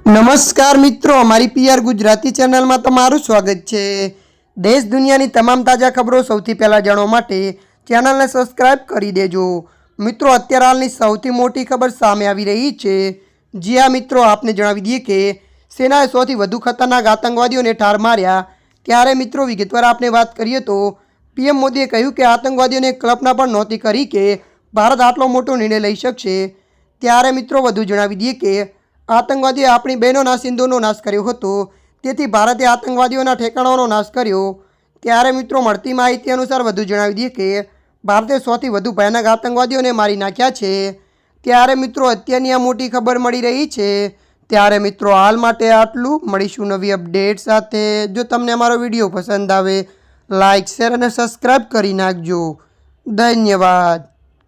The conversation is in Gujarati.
નમસ્કાર મિત્રો, અમારી પીઆર ગુજરાતી ચેનલમાં તમારું સ્વાગત છે। દેશ દુનિયાની તમામ તાજા ખબરો સૌથી પહેલાં જાણવા માટે ચેનલને સબસ્ક્રાઇબ કરી દેજો। મિત્રો, અત્યારે હાલની સૌથી મોટી ખબર સામે આવી રહી છે। જી હા મિત્રો, આપને જણાવી દઈએ કે સેનાએ સૌથી વધુ ખતરનાક આતંકવાદીઓને ઠાર માર્યા। ત્યારે મિત્રો વિગતવાર આપણે વાત કરીએ તો પીએમ મોદીએ કહ્યું કે આતંકવાદીઓને કલ્પના પણ નહોતી કરી કે ભારત આટલો મોટો નિર્ણય લઈ શકશે। ત્યારે મિત્રો વધુ જણાવી દઈએ કે આતંકવાદીઓએ આપણી બહેનોના સિંધુનો નાશ કર્યો હતો, તેથી ભારતે આતંકવાદીઓના ઠેકાણાઓનો નાશ કર્યો। ત્યારે મિત્રો મળતી માહિતી અનુસાર વધુ જણાવી દઈએ કે ભારતે સૌથી વધુ ભયાનક આતંકવાદીઓને મારી નાખ્યા છે। ત્યારે મિત્રો અત્યારની આ મોટી ખબર મળી રહી છે। ત્યારે મિત્રો હાલ માટે આટલું, મળીશું નવી અપડેટ સાથે। જો તમને અમારો વિડીયો પસંદ આવે લાઇક, શેર અને સબસ્ક્રાઈબ કરી નાખજો। ધન્યવાદ।